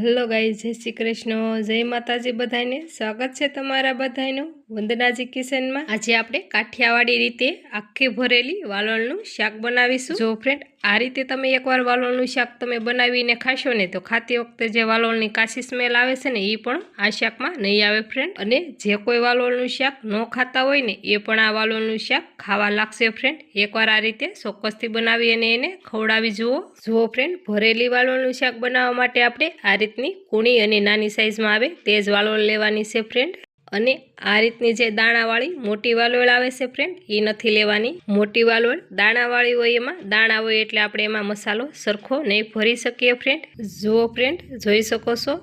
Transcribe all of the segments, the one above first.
Hello guys, જય શ્રી કૃષ્ણ, જય માતાજી બધાને. સ્વાગત છે તમારા બધાનું વંદનાજી કિચનમાં. આજે આપણે કાઠિયાવાડી રીતે આખી ભરેલી વાલોળનું શાક બનાવીશું. જો ફ્રેન્ડ, આ રીતે તમે એકવાર વાલોળનું શાક તમે બનાવીને ખાશો ને તો ખાતી વખતે જે વાલોળની કાશી સ્મેલ આવે છે ને એ પણ આ શાકમાં નહીં આવે ફ્રેન્ડ. અને જે કોઈ વાલોળનું શાક ન ખાતા હોય ને એ પણ આ વાલોળનું શાક ખાવા લાગશે ફ્રેન્ડ. એકવાર આ રીતે ચોક્કસથી બનાવી અને એને ખવડાવી જુઓ ફ્રેન્ડ. ભરેલી વાલોળનું શાક બનાવવા માટે આપણે આ રીતની કૂણી અને નાની સાઇઝમાં આવે તે જ વાલોળ લેવાની છે ફ્રેન્ડ. અને આ રીતની જે દાણાવાળી મોટી વાલોળ આવે છે ફ્રેન્ડ એ નથી લેવાની. મોટી વાલોળ દાણાવાળી હોય, એમાં દાણા હોય એટલે આપણે એમાં મસાલો સરખો નહીં ભરી શકીએ ફ્રેન્ડ. જુઓ ફ્રેન્ડ, જોઈ શકો છો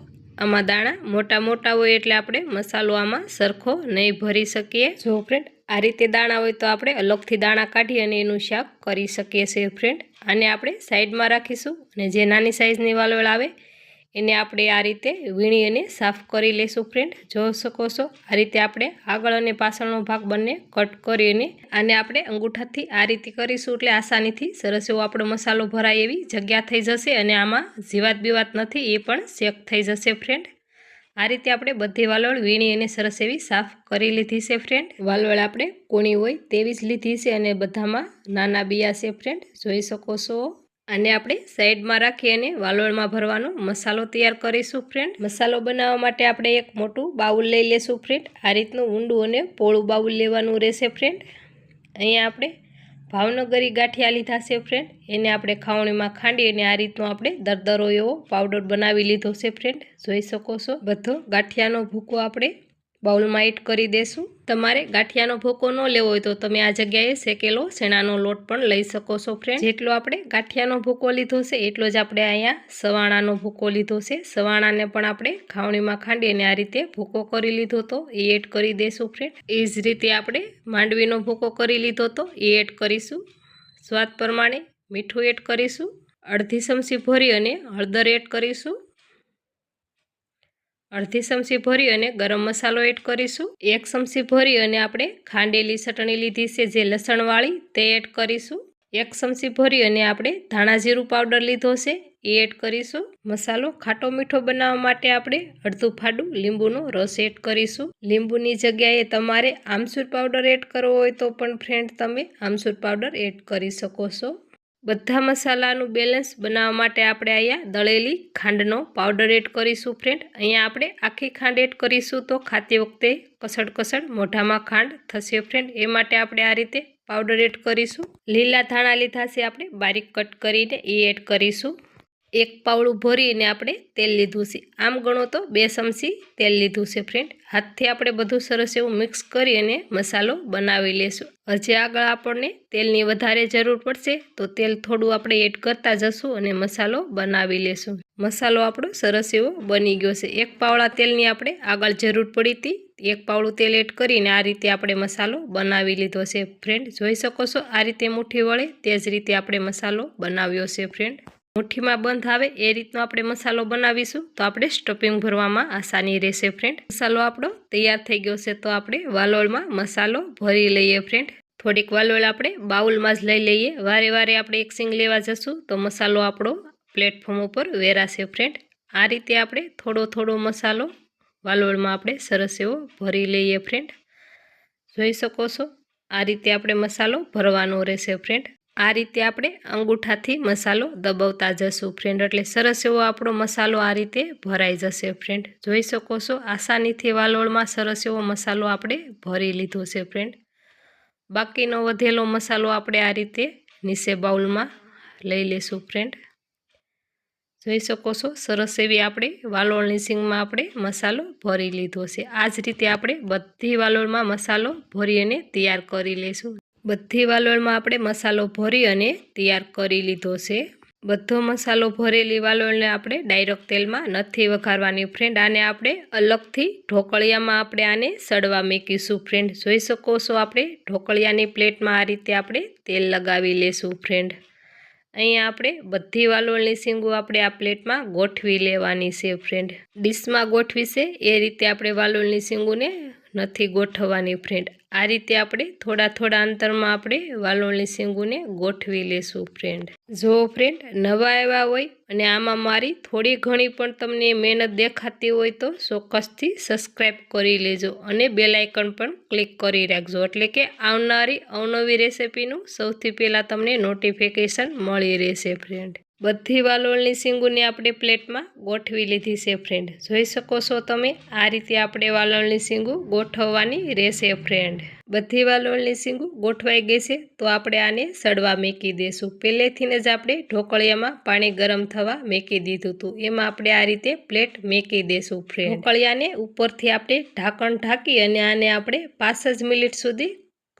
આમાં દાણા મોટા મોટા હોય એટલે આપણે મસાલો આમાં સરખો નહીં ભરી શકીએ. જુઓ ફ્રેન્ડ, આ રીતે દાણા હોય તો આપણે અલગથી દાણા કાઢી અને એનું શાક કરી શકીએ છીએ ફ્રેન્ડ. આને આપણે સાઈડમાં રાખીશું અને જે નાની સાઇઝની વાલોળ આવે એને આપણે આ રીતે વીણી અને સાફ કરી લેશું ફ્રેન્ડ. જોઈ શકો છો આ રીતે આપણે આગળ અને પાછળનો ભાગ બંને કટ કરીને આને આપણે અંગૂઠાથી આ રીતે કરીશું એટલે આસાનીથી સરસ એવો આપણો મસાલો ભરાય એવી જગ્યા થઈ જશે અને આમાં જીવાત બીવાત નથી એ પણ ચેક થઈ જશે ફ્રેન્ડ. આ રીતે આપણે બધી વાલોળ વીણી અને સરસ એવી સાફ કરી લીધી છે ફ્રેન્ડ. વાલોળ આપણે કૂણી હોય તેવી જ લીધી છે અને બધામાં નાના બિયા છે ફ્રેન્ડ, જોઈ શકો છો. આને આપણે સાઈડમાં રાખી અને વાલોળમાં ભરવાનો મસાલો તૈયાર કરીશું ફ્રેન્ડ. મસાલો બનાવવા માટે આપણે એક મોટું બાઉલ લઈ લેશું ફ્રેન્ડ. આ રીતનું ઊંડું અને પોળું બાઉલ લેવાનું રહેશે ફ્રેન્ડ. અહીંયા આપણે ભાવનગરી ગાંઠિયા લીધા છે ફ્રેન્ડ. એને આપણે ખાવણીમાં ખાંડી અને આ રીતનો આપણે દરદરો એવો પાવડર બનાવી લીધો છે ફ્રેન્ડ, જોઈ શકો છો. બધો ગાંઠિયાનો ભૂકો આપણે બાઉલમાં એડ કરી દેશું. તમારે ગાંઠિયાનો ભૂકો ન લેવો હોય તો તમે આ જગ્યાએ શેકેલો ચણાનો લોટ પણ લઈ શકો છો ફ્રેન્ડ. જેટલો આપણે ગાંઠિયાનો ભૂકો લીધો છે એટલો જ આપણે અહીંયા સવાણાનો ભૂકો લીધો છે. સવાણાને પણ આપણે ખાવણીમાં ખાંડી અને આ રીતે ભૂકો કરી લીધો તો એ એડ કરી દેશું ફ્રેન્ડ. એ જ રીતે આપણે માંડવીનો ભૂકો કરી લીધો તો એ એડ કરીશું. સ્વાદ પ્રમાણે મીઠું એડ કરીશું. અડધી ચમચી ભરી અને હળદર એડ કરીશું. અડધી ચમચી ભરી અને ગરમ મસાલો એડ કરીશું. 1 ચમચી ભરી અને આપણે ખાંડેલી ચટણી લીધી છે જે લસણવાળી તે એડ કરીશું. 1 ચમચી ભરી અને આપણે ધાણા જીરું પાવડર લીધો છે એ એડ કરીશું. મસાલો ખાટો મીઠો બનાવવા માટે આપણે અડધું ફાડું લીંબુનો રસ એડ કરીશું. લીંબુની જગ્યાએ તમારે આમચૂર પાવડર એડ કરવો હોય તો પણ ફ્રેન્ડ તમે આમચૂર પાવડર એડ કરી શકો છો. બધા મસાલાનું બેલેન્સ બનાવવા માટે આપણે અહીંયા દળેલી ખાંડનો પાવડર એડ કરીશું ફ્રેન્ડ. અહીંયા આપણે આખી ખાંડ એડ કરીશું તો ખાતી વખતે કસડ મોઢામાં ખાંડ થશે ફ્રેન્ડ. એ માટે આપણે આ રીતે પાવડર એડ કરીશું. લીલા ધાણા લીધા છે આપણે બારીક કટ કરીને એ એડ કરીશું. 1 પાવડું ભરીને આપણે તેલ લીધું છે. આમ ગણો તો 2 ચમચી તેલ લીધું છે ફ્રેન્ડ. હાથથી આપણે બધું સરસ એવું મિક્સ કરી અને મસાલો બનાવી લેશું. હજી આગળ આપણને તેલની વધારે જરૂર પડશે તો તેલ થોડું આપણે એડ કરતા જશું અને મસાલો બનાવી લેશું. મસાલો આપણો સરસ એવો બની ગયો છે. 1 પાવડા તેલની આપણે આગળ જરૂર પડી હતી. 1 પાવડું તેલ એડ કરીને આ રીતે આપણે મસાલો બનાવી લીધો છે ફ્રેન્ડ, જોઈ શકો છો. આ રીતે મુઠ્ઠી વળે તે જ રીતે આપણે મસાલો બનાવ્યો છે ફ્રેન્ડ. મુઠ્ઠીમાં બંધ આવે એ રીતનો આપણે મસાલો બનાવીશું તો આપણે સ્ટફિંગ ભરવામાં આસાની રહેશે ફ્રેન્ડ. મસાલો આપણો તૈયાર થઈ ગયો છે તો આપણે વાલોળમાં મસાલો ભરી લઈએ ફ્રેન્ડ. થોડીક વાલોળ આપણે બાઉલમાં જ લઈ લઈએ. વારે વારે આપણે એક સિંગ લેવા જશું તો મસાલો આપણો પ્લેટફોર્મ ઉપર વેરાશે ફ્રેન્ડ. આ રીતે આપણે થોડો મસાલો વાલોળમાં આપણે સરસ એવો ભરી લઈએ ફ્રેન્ડ, જોઈ શકો છો. આ રીતે આપણે મસાલો ભરવાનો રહેશે ફ્રેન્ડ. આ રીતે આપણે અંગૂઠાથી મસાલો દબાવતા જશું ફ્રેન્ડ એટલે સરસ એવો આપણો મસાલો આ રીતે ભરાઈ જશે ફ્રેન્ડ, જોઈ શકો છો. આસાનીથી વાલોળમાં સરસ એવો મસાલો આપણે ભરી લીધો છે ફ્રેન્ડ. બાકીનો વધેલો મસાલો આપણે આ રીતે નીચે બાઉલમાં લઈ લેશું ફ્રેન્ડ, જોઈ શકો છો. સરસ એવી આપણે વાલોળની સિંગમાં આપણે મસાલો ભરી લીધો છે. આ જ રીતે આપણે બધી વાલોળમાં મસાલો ભરી અને તૈયાર કરી લઈશું. બધી વાલોળમાં આપણે મસાલો ભરી અને તૈયાર કરી લીધો છે. બધો મસાલો ભરેલી વાલોળને આપણે ડાયરેક્ટ તેલમાં નથી વઘારવાની ફ્રેન્ડ. આને આપણે અલગથી ઢોકળિયામાં આપણે આને સડવા મૂકીશું ફ્રેન્ડ, જોઈ શકો છો. આપણે ઢોકળિયાની પ્લેટમાં આ રીતે આપણે તેલ લગાવી લેશું ફ્રેન્ડ. અહીંયા આપણે બધી વાલોળની સિંગો આપણે આ પ્લેટમાં ગોઠવી લેવાની છે ફ્રેન્ડ. ડીશમાં ગોઠવી છે એ રીતે આપણે વાલોળની સિંગોને નથી ગોઠવવાની ફ્રેન્ડ। આ રીતે આપણે થોડા અંતરમાં આપણે વાલોળની શીંગુને ગોઠવી લેશું ફ્રેન્ડ। જો ફ્રેન્ડ નવા આવ્યા હોય અને આમાં મારી થોડી ઘણી પણ તમને મહેનત દેખાતી હોય તો ચોક્કસથી સબસ્ક્રાઈબ કરી લેજો અને બેલ આઇકન પણ ક્લિક કરી રાખજો, એટલે કે આવનારી અવનવી રેસિપીનું સૌથી પહેલાં તમને નોટિફિકેશન મળી રહેશે ફ્રેન્ડ। બધી વાલોળની શીંગુને આપણે પ્લેટમાં ગોઠવી લીધી છે ફ્રેન્ડ। જોઈ શકો છો તમે આ રીતે આપણે વાલોળની શીંગુ ગોઠવવાની રહેશે ફ્રેન્ડ। બધી વાલોળની શીંગુ ગોઠવાઈ ગઈ છે તો આપણે આને સડવા મૂકી દઈશું। પહેલેથી જ આપણે ઢોકળિયામાં પાણી ગરમ થવા મૂકી દીધું હતું, એમાં આપણે આ રીતે પ્લેટ મૂકી દઈશું ફ્રેન્ડ। ઢોકળિયાને ઉપરથી આપણે ઢાંકણ ઢાંકી અને આને આપણે 5 જ મિનિટ સુધી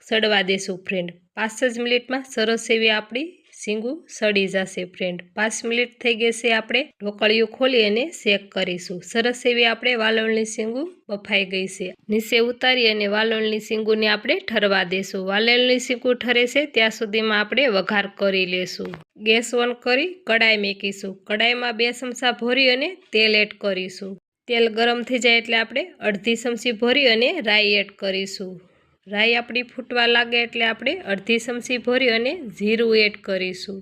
સડવા દઈશું ફ્રેન્ડ। 5 જ મિનિટમાં સરસ એવી આપણી શીંગુ સડી જશે ફ્રેન્ડ। 5 મિનિટ થઈ ગઈ છે, આપણે ઢોકળિયું ખોલી અને ચેક કરીશું। સરસ એવી આપણે વાલોળની શીંગુ બફાઈ ગઈ છે। નીચે ઉતારી અને વાલોળની શીંગુને આપણે ઠરવા દેશું। વાલોળની શીંગુ ઠરે છે ત્યાં સુધીમાં આપણે વઘાર કરી લેશું। ગેસ ઓન કરી કડાઈ મૂકીશું। કડાઈમાં 2 ચમચા ભરી અને તેલ એડ કરીશું। તેલ ગરમ થઈ જાય એટલે આપણે અડધી ચમચી ભરી અને રાઈ એડ કરીશું। રાઈ આપણી ફૂટવા લાગે એટલે આપણે અડધી ચમચી ભરી અને જીરું એડ કરીશું।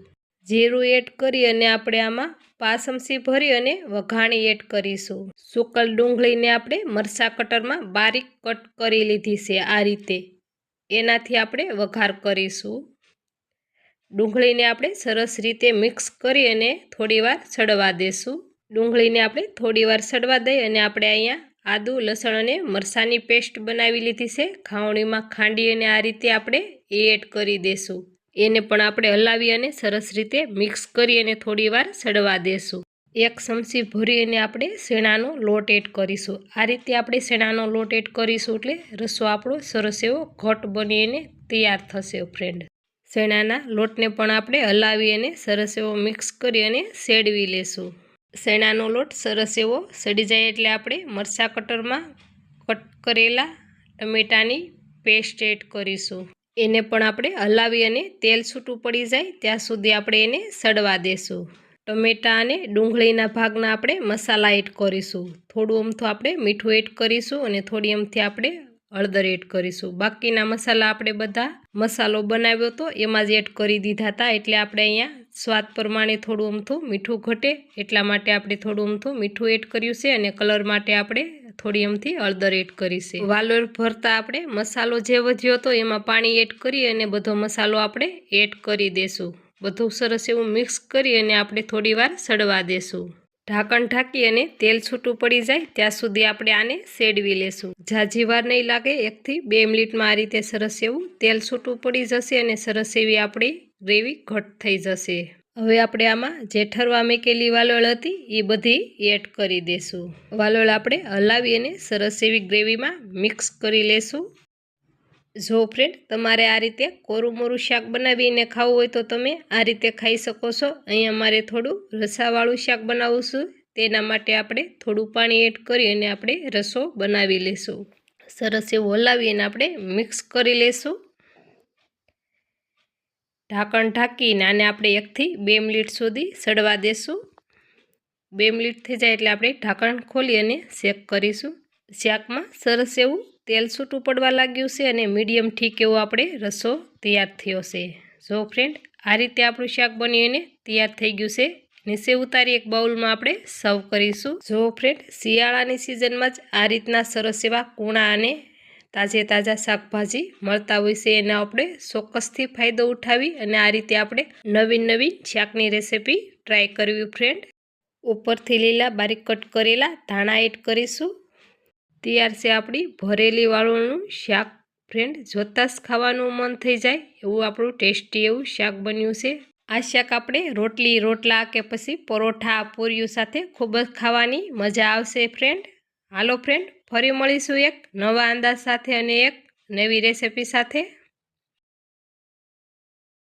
જીરું એડ કરી અને આપણે આમાં 5 ચમચી ભરી અને વઘાણી એડ કરીશું। સૂકલ ડુંગળીને આપણે મરચાં કટરમાં બારીક કટ કરી લીધી છે આ રીતે, એનાથી આપણે વઘાર કરીશું। ડુંગળીને આપણે સરસ રીતે મિક્સ કરી અને થોડીવાર સડવા દેશું। ડુંગળીને આપણે થોડીવાર સડવા દઈ અને આપણે અહીંયા આદુ લસણ અને મરચાંની પેસ્ટ બનાવી લીધી છે, ખાવણીમાં ખાંડી અને આ રીતે આપણે એડ કરી દેશું। એને પણ આપણે હલાવી અને સરસ રીતે મિક્સ કરી અને થોડીવાર સડવા દેશું। 1 ચમચી ભરી અને આપણે શેણાનો લોટ એડ કરીશું। આ રીતે આપણે શેણાનો લોટ એડ કરીશું એટલે રસો આપણો સરસ એવો ઘટ બની અને તૈયાર થશે ફ્રેન્ડ। શેણાના લોટને પણ આપણે હલાવી અને સરસ એવો મિક્સ કરી અને શેડવી લેશું। શેણાનો લોટ સરસ એવો સડી જાય એટલે આપણે મરચાં કટરમાં કટ કરેલા ટમેટાની પેસ્ટ એડ કરીશું। એને પણ આપણે હલાવી અને તેલ છૂટું પડી જાય ત્યાં સુધી આપણે એને સડવા દેશું। ટમેટા અને ડુંગળીના ભાગના આપણે મસાલા એડ કરીશું। થોડું અમથું આપણે મીઠું એડ કરીશું અને થોડી અમથી આપણે હળદર એડ કરીશું। બાકીના મસાલા આપણે બધા મસાલો બનાવ્યો તો એમાં જ એડ કરી દીધા હતા, એટલે આપણે અહીંયા સ્વાદ પ્રમાણે થોડું અમથું મીઠું ઘટે એટલા માટે આપણે થોડું અમથું મીઠું એડ કર્યું છે અને કલર માટે આપણે થોડી અમથી હળદર એડ કરી છે। વાલોળ ભરતા આપણે મસાલો જે વધ્યો હતો એમાં પાણી એડ કરી અને બધો મસાલો આપણે એડ કરી દેશું। બધું સરસ એવું મિક્સ કરી અને આપણે થોડીવાર સડવા દેશું। ઢાંકણ ઢાંકી અને તેલ છૂટું પડી જાય ત્યાં સુધી આપણે આને શેડવી લેશું। ઝાઝી વાર નહીં લાગે, 1 થી 2 મિનિટમાં આ રીતે સરસ એવું તેલ છૂટું પડી જશે અને સરસ એવી આપણી ગ્રેવી ઘટ થઈ જશે। હવે આપણે આમાં જે ઠરવા મૂકેલી વાલોળ હતી એ બધી એડ કરી દેશું। વાલોળ આપણે હલાવી અને સરસ એવી ગ્રેવીમાં મિક્સ કરી લેશું। જો ફ્રેન્ડ તમારે આ રીતે કોરું મોરું શાક બનાવીને ખાવું હોય તો તમે આ રીતે ખાઈ શકો છો। અહીંયા મારે થોડું રસાવાળું શાક બનાવવું છું, તેના માટે આપણે થોડું પાણી એડ કરી અને આપણે રસો બનાવી લઈશું। સરસ એવું હલાવી અને આપણે મિક્સ કરી લઈશું। ઢાંકણ ઢાંકીને આને આપણે 1 થી 2 મિનિટ સુધી સડવા દેશું। 2 મિનિટ થઈ જાય એટલે આપણે ઢાંકણ ખોલી અને ચેક કરીશું। શાકમાં સરસ એવું તેલ છૂટું પડવા લાગ્યું છે અને મીડિયમ ઠીક એવો આપણે રસો તૈયાર થયો છે। જો ફ્રેન્ડ આ રીતે આપણું શાક બની અને તૈયાર થઈ ગયું છે। નીચે ઉતારી એક બાઉલમાં આપણે સર્વ કરીશું। જો ફ્રેન્ડ શિયાળાની સિઝનમાં જ આ રીતના સરસ એવા કૂણા અને તાજા શાકભાજી મળતા હોય છે, એના આપણે ચોક્કસથી ફાયદો ઉઠાવી અને આ રીતે આપણે નવીન શાકની રેસિપી ટ્રાય કરવી ફ્રેન્ડ। ઉપરથી લીલા બારીક કટ કરેલા ધાણા એડ કરીશું। તૈયાર છે આપણી ભરેલી વાલોળનું શાક ફ્રેન્ડ। જોતાં જ ખાવાનું મન થઈ જાય એવું આપણું ટેસ્ટી એવું શાક બન્યું છે। આ શાક આપણે રોટલી, રોટલા કે પછી પરોઠા, પૂરીઓ સાથે ખૂબ જ ખાવાની મજા આવશે ફ્રેન્ડ। હાલો ફ્રેન્ડ, ફરી મળીશું એક નવા અંદાજ સાથે અને એક નવી રેસિપી સાથે।